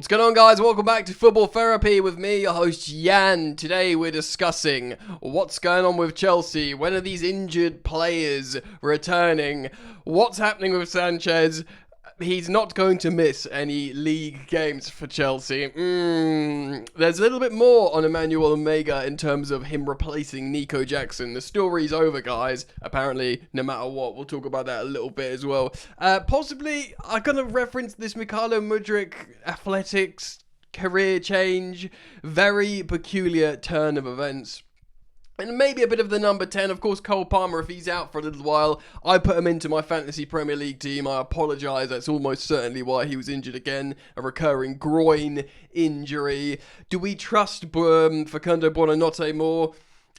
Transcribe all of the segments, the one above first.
What's going on, guys? Welcome back to Football Therapy with me, your host Jan. Today we're discussing what's going on with Chelsea. When are these injured players returning? What's happening with Sanchez? He's not going to miss any league games for Chelsea. There's a little bit more on Emmanuel Omega in terms of him replacing Nico Jackson. The story's over, guys. Apparently, no matter what. We'll talk about that a little bit as well. Possibly, I'm going to reference this Mykhailo Mudryk athletics career change. Very peculiar turn of events. And maybe a bit of the number 10. Of course, Cole Palmer, if he's out for a little while, I put him into my fantasy Premier League team. I apologise. That's almost certainly why he was injured again. A recurring groin injury. Do we trust Facundo Buonanotte more?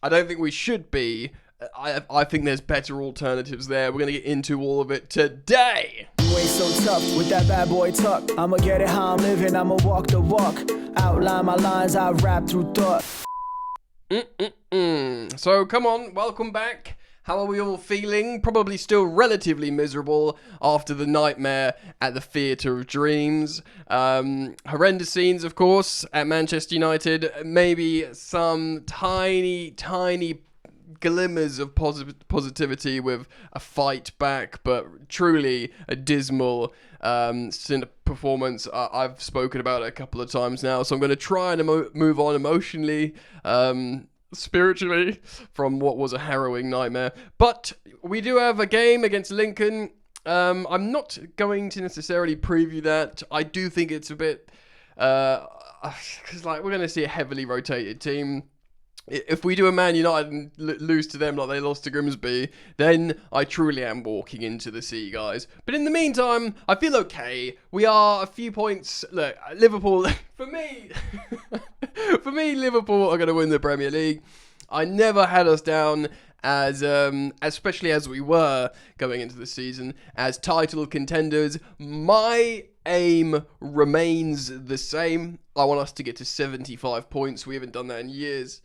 I don't think we should be. I think there's better alternatives there. We're going to get into all of it today. You ain't so tough with that bad boy tuck. I'ma get it how I'm living. I'ma walk the walk. Outline my lines. I rap through thought. So come on, welcome back. How are we all feeling? Probably still relatively miserable after the nightmare at the Theatre of Dreams. Horrendous scenes, of course, at Manchester United. Maybe some tiny glimmers of positivity with a fight back, but truly a dismal performance. I've spoken about it a couple of times now, so I'm going to try and move on emotionally, spiritually, from what was a harrowing nightmare. But we do have a game against Lincoln. I'm not going to necessarily preview that. I do think it's a bit because we're going to see a heavily rotated team. If we do a Man United and lose to them like they lost to Grimsby, then I truly am walking into the sea, guys. But in the meantime, I feel okay. We are a few points. Look, Liverpool, for me, Liverpool are going to win the Premier League. I never had us down as, especially as we were going into the season, as title contenders. My aim remains the same. I want us to get to 75 points. We haven't done that in years.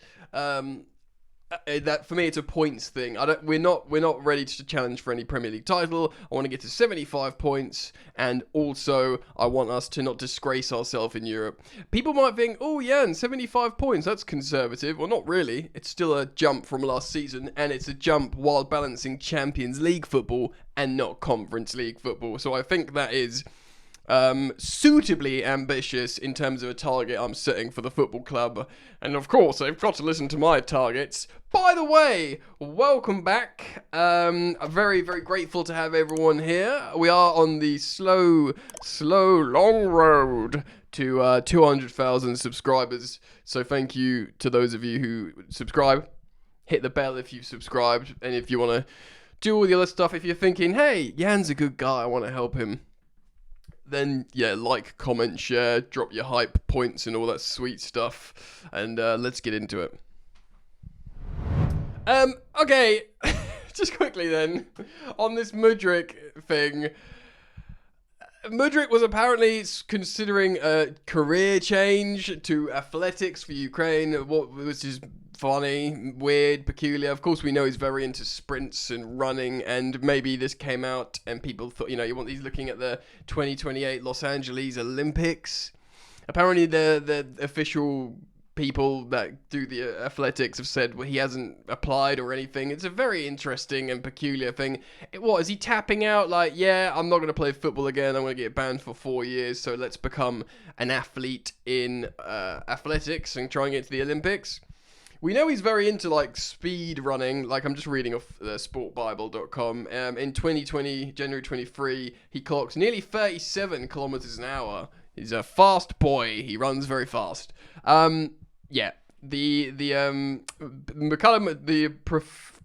That for me, it's a points thing. We're not ready to challenge for any Premier League title. I want to get to 75 points, and also I want us to not disgrace ourselves in Europe. People might think, oh yeah, and 75 points, that's conservative. Well, not really. It's still a jump from last season, and it's a jump while balancing Champions League football and not Conference League football. So I think that is suitably ambitious in terms of a target I'm setting for the football club. And of course, they've got to listen to my targets. By the way, welcome back. I'm very, very grateful to have everyone here. We are on the slow, long road to 200,000 subscribers. So thank you to those of you who subscribe. Hit the bell if you've subscribed. And if you want to do all the other stuff, if you're thinking, hey, Jan's a good guy, I want to help him, then yeah, like, comment, share, drop your hype points and all that sweet stuff, and let's get into it. Okay, just quickly then, on this Mudryk thing. Mudryk was apparently considering a career change to athletics for Ukraine, which is funny, weird, peculiar. Of course, we know he's very into sprints and running, and maybe this came out and people thought, you want these looking at the 2028 Los Angeles Olympics. Apparently, the official people that do the athletics have said, well, he hasn't applied or anything. It's a very interesting and peculiar thing. What, is he tapping out like, yeah, I'm not going to play football again, I'm going to get banned for 4 years, so let's become an athlete in athletics and try and get to the Olympics? We know he's very into speed running. I'm just reading off sportbible.com. In 2020, January 23, he clocked nearly 37 kilometers an hour. He's a fast boy. He runs very fast. Yeah, the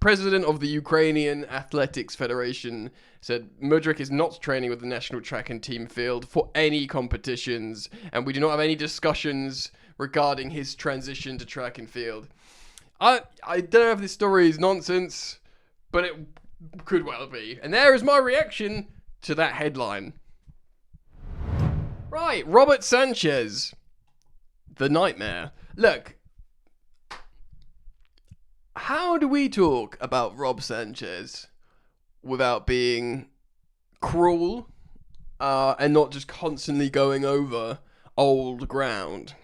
president of the Ukrainian Athletics Federation said Mudryk is not training with the national track and team field for any competitions, and we do not have any discussions regarding his transition to track and field. I don't know if this story is nonsense, but it could well be. And there is my reaction to that headline. Right, Robert Sanchez. The nightmare. Look, how do we talk about Rob Sanchez without being cruel and not just constantly going over old ground.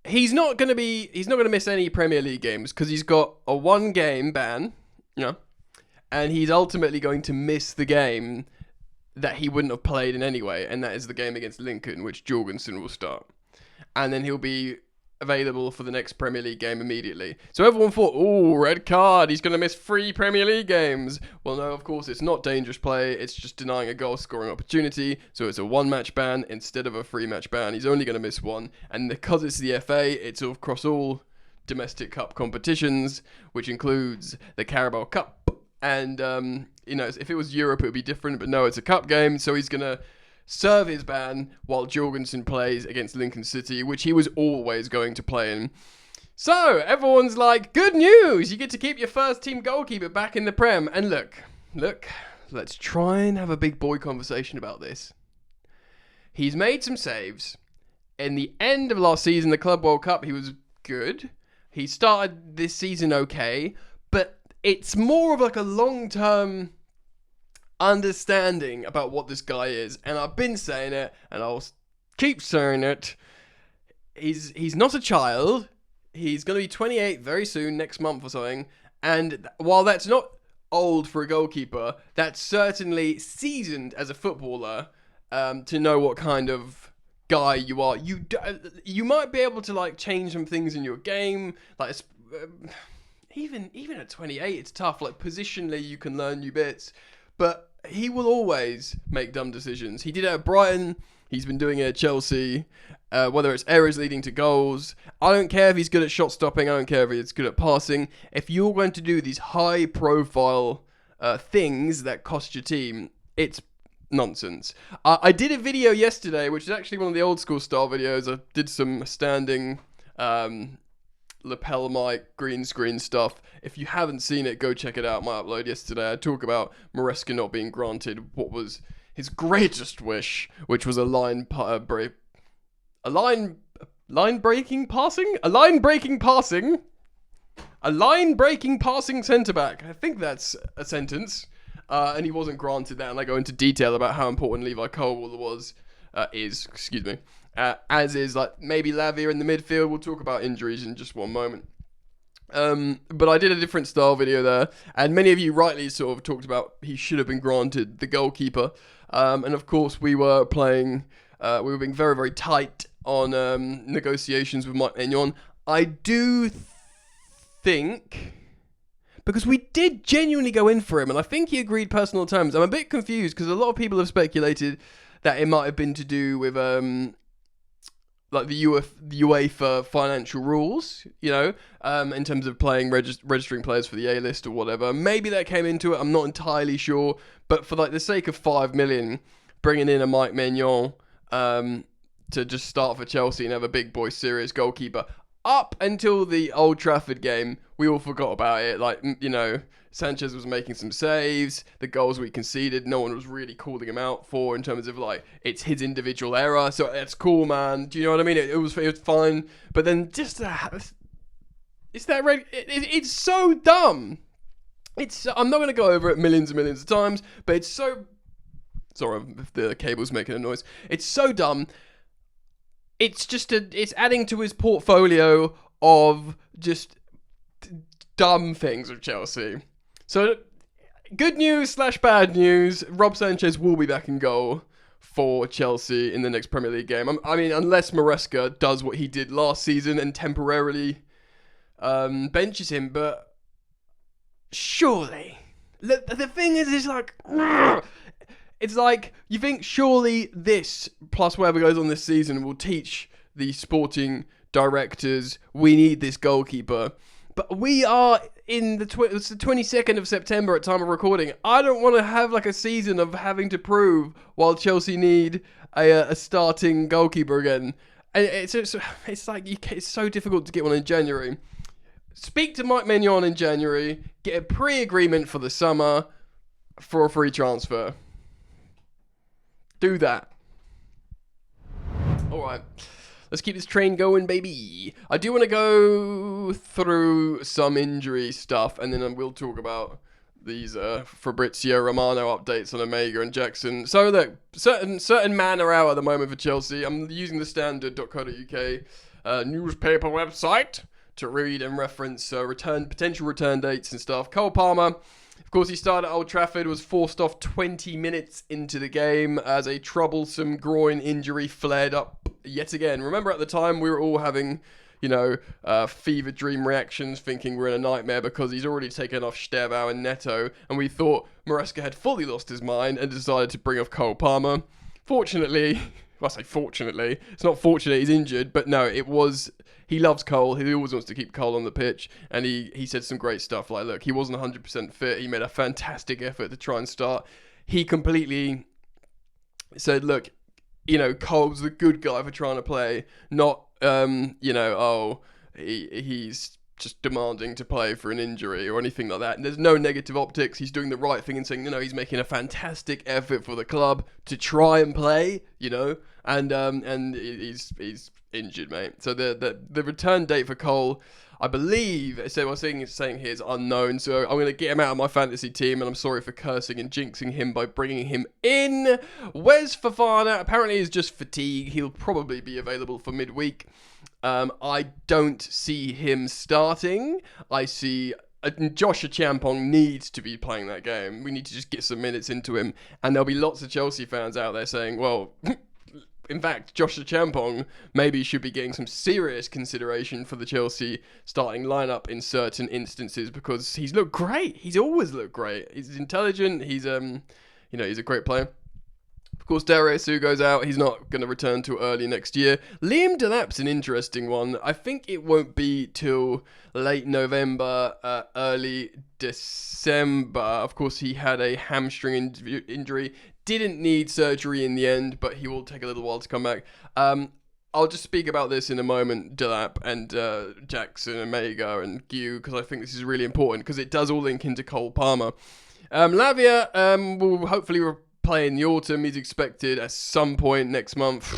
He's not going to miss any Premier League games because he's got a 1-game ban, and he's ultimately going to miss the game that he wouldn't have played in anyway, and that is the game against Lincoln, which Jorgensen will start. And then he'll be available for the next Premier League game immediately. So everyone thought, oh, red card, he's going to miss 3 Premier League games. Well, no, of course, it's not dangerous play. It's just denying a goal-scoring opportunity. So it's a 1-match ban instead of a 3-match ban. He's only going to miss 1. And because it's the FA, it's across all domestic cup competitions, which includes the Carabao Cup. And, if it was Europe, it would be different. But no, it's a cup game. So he's going to serve his ban while Jorgensen plays against Lincoln City, which he was always going to play in. So everyone's like, good news, you get to keep your first team goalkeeper back in the Prem. And look, let's try and have a big boy conversation about this. He's made some saves. In the end of last season, the Club World Cup, he was good. He started this season okay, but it's more of like a long-term understanding about what this guy is, and I've been saying it, and I'll keep saying it. He's not a child. He's going to be 28 very soon, next month or something, and while that's not old for a goalkeeper, that's certainly seasoned as a footballer, to know what kind of guy you are. You might be able to like change some things in your game, like even at 28 it's tough. Like positionally you can learn new bits, but he will always make dumb decisions. He did it at Brighton. He's been doing it at Chelsea. Whether it's errors leading to goals. I don't care if he's good at shot stopping. I don't care if he's good at passing. If you're going to do these high profile things that cost your team, it's nonsense. I did a video yesterday, which is actually one of the old school style videos. I did some standing lapel mic green screen stuff. If you haven't seen it, go check it out. My upload yesterday, I talk about Maresca not being granted what was his greatest wish, which was a line breaking passing centre back. I think that's a sentence. And he wasn't granted that, and I go into detail about how important Levi Colwill is, as is like maybe Lavia in the midfield. We'll talk about injuries in just one moment. But I did a different style video there, and many of you rightly sort of talked about he should have been granted the goalkeeper. And of course we were being very, very tight on negotiations with Mike Maignan. I do think, because we did genuinely go in for him, and I think he agreed personal terms. I'm a bit confused because a lot of people have speculated that it might have been to do with like the UEFA financial rules, in terms of registering players for the A list or whatever. Maybe that came into it. I'm not entirely sure, but for like the sake of 5 million, bringing in a Mike Maignan to just start for Chelsea and have a big boy serious goalkeeper. Up until the Old Trafford game, we all forgot about it. Like, Sanchez was making some saves. The goals we conceded, no one was really calling him out for in terms of, like, it's his individual error. So it's cool, man. Do you know what I mean? It was fine. But then just that... It's so dumb. I'm not going to go over it millions and millions of times, but it's so... Sorry if the cable's making a noise. It's so dumb. It's adding to his portfolio of just dumb things with Chelsea. So, good news / bad news. Rob Sanchez will be back in goal for Chelsea in the next Premier League game. I mean, unless Maresca does what he did last season and temporarily benches him. But surely, the thing is, it's like... It's like, you think surely this, plus whatever goes on this season, will teach the sporting directors, we need this goalkeeper. But we are in it's the 22nd of September at time of recording. I don't want to have like a season of having to prove while Chelsea need a starting goalkeeper again. And it's so difficult to get one in January. Speak to Mike Maignan in January, get a pre-agreement for the summer for a free transfer. Do that. Alright. Let's keep this train going, baby. I do want to go through some injury stuff, and then we'll talk about these Fabrizio Romano updates on Omega and Jackson. So look, certain man are out at the moment for Chelsea. I'm using the standard.co.uk newspaper website to read and reference potential return dates and stuff. Cole Palmer, of course, he started at Old Trafford, was forced off 20 minutes into the game as a troublesome groin injury flared up yet again. Remember at the time we were all having, fever dream reactions, thinking we're in a nightmare because he's already taken off Stevao and Neto, and we thought Maresca had fully lost his mind and decided to bring off Cole Palmer. Fortunately, well, I say fortunately, it's not fortunate he's injured, but no, he loves Cole. He always wants to keep Cole on the pitch, and he said some great stuff like, look, he wasn't 100% fit. He made a fantastic effort to try and start. He completely said, look, Cole's the good guy for trying to play, not, he's just demanding to play for an injury or anything like that. And there's no negative optics. He's doing the right thing and saying, he's making a fantastic effort for the club to try and play, and he's injured, mate. So the return date for Cole, I believe, saying here is unknown. So I'm going to get him out of my fantasy team, and I'm sorry for cursing and jinxing him by bringing him in. Wes Fofana apparently is just fatigue. He'll probably be available for midweek. I don't see him starting. I see Joshua Champong needs to be playing that game. We need to just get some minutes into him. And there'll be lots of Chelsea fans out there saying, well, in fact, Joshua Champong maybe should be getting some serious consideration for the Chelsea starting lineup in certain instances because he's looked great. He's always looked great. He's intelligent. He's he's a great player. Of course, Dariusu goes out. He's not going to return till early next year. Liam Delap's an interesting one. I think it won't be till late November, early December. Of course, he had a hamstring injury. Didn't need surgery in the end, but he will take a little while to come back. I'll just speak about this in a moment, Delap and Jackson, Omega and Gu, because I think this is really important because it does all link into Cole Palmer. Lavia will hopefully play in the autumn. He's expected at some point next month.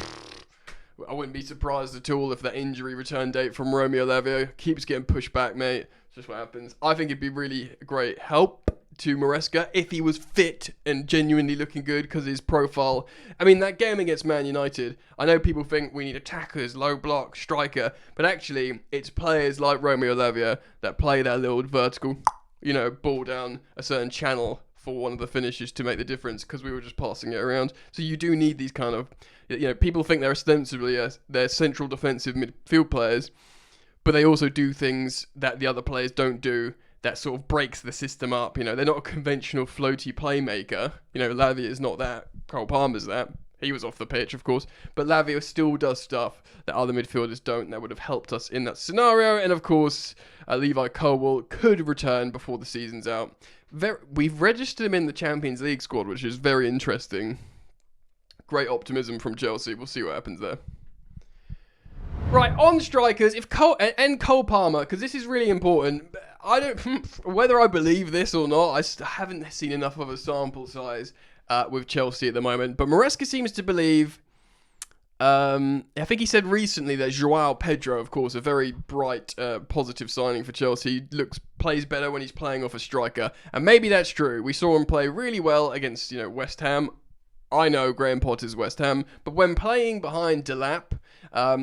I wouldn't be surprised at all if that injury return date from Romeo Lavia keeps getting pushed back, mate. It's just what happens. I think it'd be really a great help to Maresca if he was fit and genuinely looking good because his profile. I mean, that game against Man United, I know people think we need attackers, low block, striker, but actually it's players like Romeo Lavia that play that little vertical, ball down a certain channel for one of the finishes to make the difference because we were just passing it around. So you do need these kind of, people think they're ostensibly they're central defensive midfield players, but they also do things that the other players don't do that sort of breaks the system up. They're not a conventional floaty playmaker. Lavia is not that. Cole Palmer's that. He was off the pitch, of course. But Lavia still does stuff that other midfielders don't. That would have helped us in that scenario. And of course, Levi Colwill could return before the season's out. We've registered him in the Champions League squad, which is very interesting. Great optimism from Chelsea. We'll see what happens there. Right, on strikers, if Cole Palmer, because this is really important. I don't, whether I believe this or not, I haven't seen enough of a sample size with Chelsea at the moment. But Maresca seems to believe, I think he said recently that Joao Pedro, of course, a very bright, positive signing for Chelsea, plays better when he's playing off a striker. And maybe that's true. We saw him play really well against, West Ham. I know Graham Potter's West Ham, but when playing behind Delap,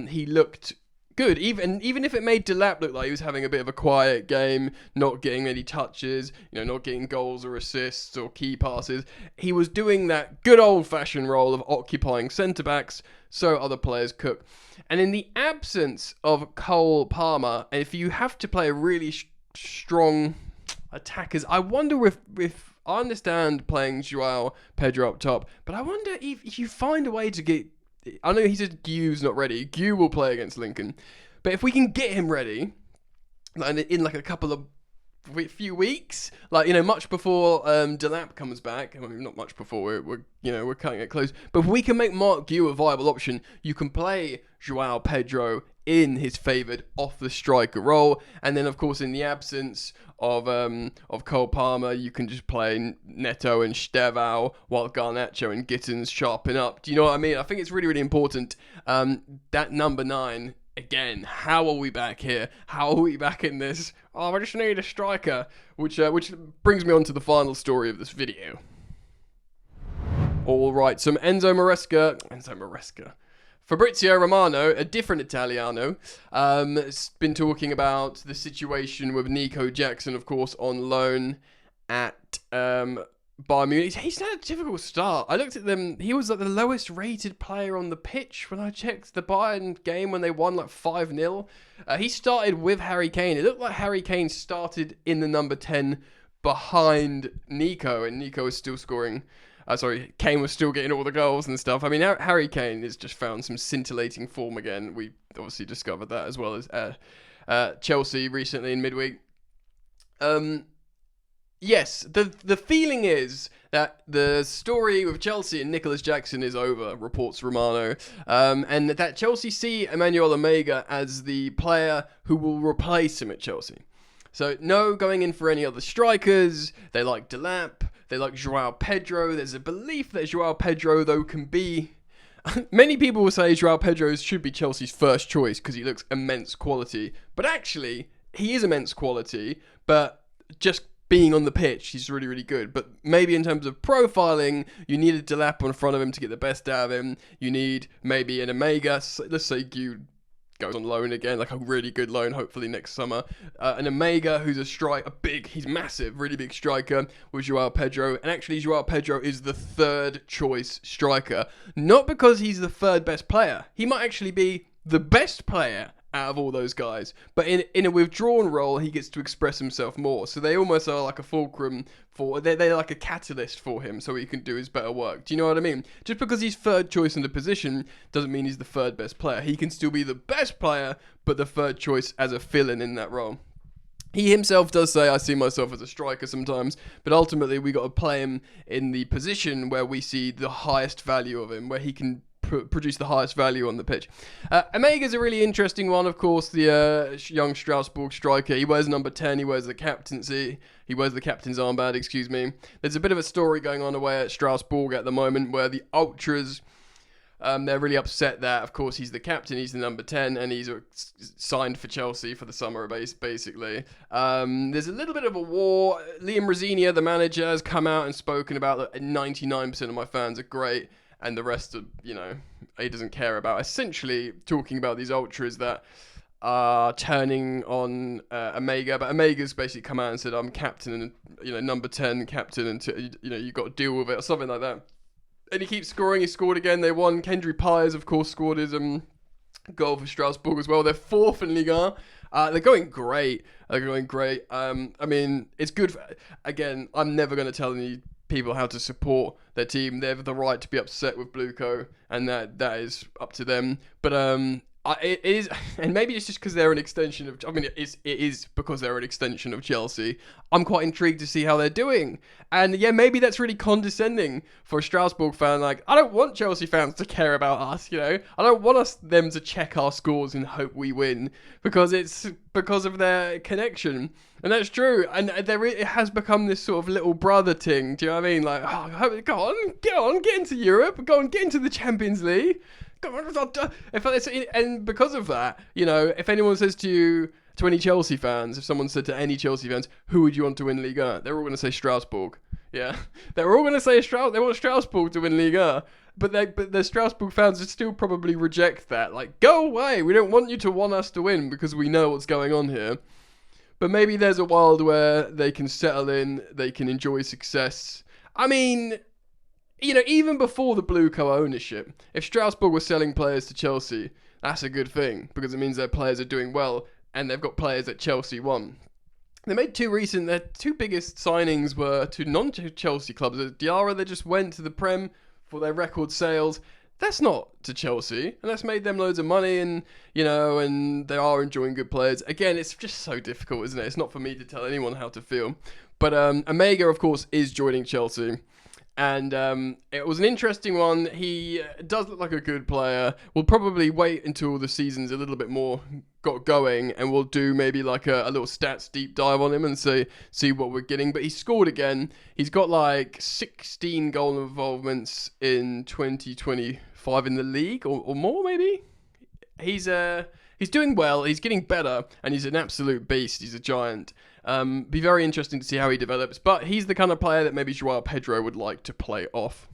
he looked good. Even if it made Delap look like he was having a bit of a quiet game, not getting any touches, not getting goals or assists or key passes, he was doing that good old-fashioned role of occupying centre-backs so other players cook. And in the absence of Cole Palmer, if you have to play a really strong attackers, I wonder if I understand playing Joao Pedro up top, but I wonder if you find a way to get. I know he said Gu's not ready. Gu will play against Lincoln, but if we can get him ready, in like a couple of few weeks, much before Delap comes back. I mean, not much before. We're cutting it close. But if we can make Mark Gu a viable option, you can play Joao Pedro in his favoured off the striker role, and then of course in the absence of Cole Palmer, you can just play Neto and Stevao while Garnacho and Gittins sharpen up. Do you know what I mean? I think it's really, really important that number 9 again, how are we back here? How are we back in this? Oh, I just need a striker. Which brings me on to the final story of this video. All right, some Enzo Maresca. Fabrizio Romano, a different Italiano, has been talking about the situation with Nico Jackson, of course, on loan at Bayern Munich. He's had a difficult start. I looked at them. He was like the lowest rated player on the pitch when I checked the Bayern game when they won like 5-0. He started with Harry Kane. It looked like Harry Kane started in the number 10 behind Nico, and Nico was still scoring. Kane was still getting all the goals and stuff. I mean, Harry Kane has just found some scintillating form again. We obviously discovered that, as well as Chelsea recently in midweek. Yes, the feeling is that the story with Chelsea and Nicolas Jackson is over, reports Romano, and that Chelsea see Emmanuel Omega as the player who will replace him at Chelsea. So no going in for any other strikers. They like Delap. They like Joao Pedro. There's a belief that Joao Pedro, though, can be... Many people will say Joao Pedro should be Chelsea's first choice because he looks immense quality. But actually, he is immense quality, but just being on the pitch, he's really, really good. But maybe in terms of profiling, you need a Delap in front of him to get the best out of him. You need maybe an Omega. Let's say Gude goes on loan again, like a really good loan, hopefully next summer. An Omega, who's he's massive, really big striker with Joao Pedro. And actually, Joao Pedro is the third choice striker. Not because he's the third best player. He might actually be the best player out of all those guys. But in a withdrawn role, he gets to express himself more. So they almost are like a fulcrum they're like a catalyst for him so he can do his better work. Do you know what I mean? Just because he's third choice in the position doesn't mean he's the third best player. He can still be the best player, but the third choice as a fill-in in that role. He himself does say, I see myself as a striker sometimes, but ultimately we got to play him in the position where we see the highest value of him, where he can produce the highest value on the pitch. Omega's a really interesting one, of course, the young Strasbourg striker. He wears number 10, he wears the captain's armband, excuse me. There's a bit of a story going on away at Strasbourg at the moment where the Ultras, they're really upset that, of course, he's the captain, he's the number 10, and he's signed for Chelsea for the summer, basically. There's a little bit of a war. Liam Rosinia, the manager, has come out and spoken about that 99% of my fans are great, and the rest of, he doesn't care about. Essentially talking about these Ultras that are turning on Omega, but Omega's basically come out and said, I'm captain and, number 10 captain, and, you got to deal with it, or something like that. And he keeps scoring. He scored again. They won. Kendry Pires, of course, scored his goal for Strasbourg as well. They're fourth in Ligue 1. They're going great. I mean, it's good. Again, I'm never going to tell any people how to support their team. They have the right to be upset with Blueco, and that is up to them. But it is, and maybe it's just because they're an extension of. I mean, it is because they're an extension of Chelsea. I'm quite intrigued to see how they're doing, and yeah, maybe that's really condescending for a Strasbourg fan. Like, I don't want Chelsea fans to care about us. I don't want them to check our scores and hope we win because it's because of their connection. And that's true, and it has become this sort of little brother thing. Do you know what I mean? Like, oh, go on, get into Europe, go on, get into the Champions League. Come on, and because of that, if anyone says to any Chelsea fans, if someone said to any Chelsea fans, who would you want to win Ligue 1? They're all going to say Strasbourg. Yeah, they're all going to say they want Strasbourg to win Ligue 1. But the Strasbourg fans would still probably reject that. Like, go away. We don't want you to want us to win because we know what's going on here. But maybe there's a world where they can settle in, they can enjoy success. I mean, even before the Blueco ownership, if Strasbourg were selling players to Chelsea, that's a good thing because it means their players are doing well and they've got players that Chelsea want. They made their two biggest signings were to non-Chelsea clubs. Diarra, they just went to the Prem for their record sales. That's not to Chelsea, and that's made them loads of money, and and they are enjoying good players. Again, it's just so difficult, isn't it? It's not for me to tell anyone how to feel. But Omega, of course, is joining Chelsea, and it was an interesting one. He does look like a good player. We'll probably wait until the season's a little bit more got going, and we'll do maybe like a little stats deep dive on him and see what we're getting. But he scored again. He's got like 16 goal involvements in 2025 in the league, or more maybe. he's doing well. He's getting better, and he's an absolute beast. He's a giant. Be very interesting to see how he develops. But he's the kind of player that maybe Joao Pedro would like to play off.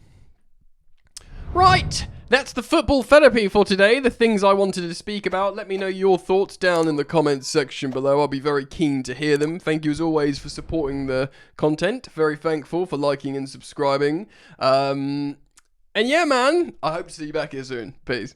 Right, that's the football therapy for today, the things I wanted to speak about. Let me know your thoughts down in the comments section below. I'll be very keen to hear them. Thank you as always for supporting the content. Very thankful for liking and subscribing. And yeah, man, I hope to see you back here soon. Peace.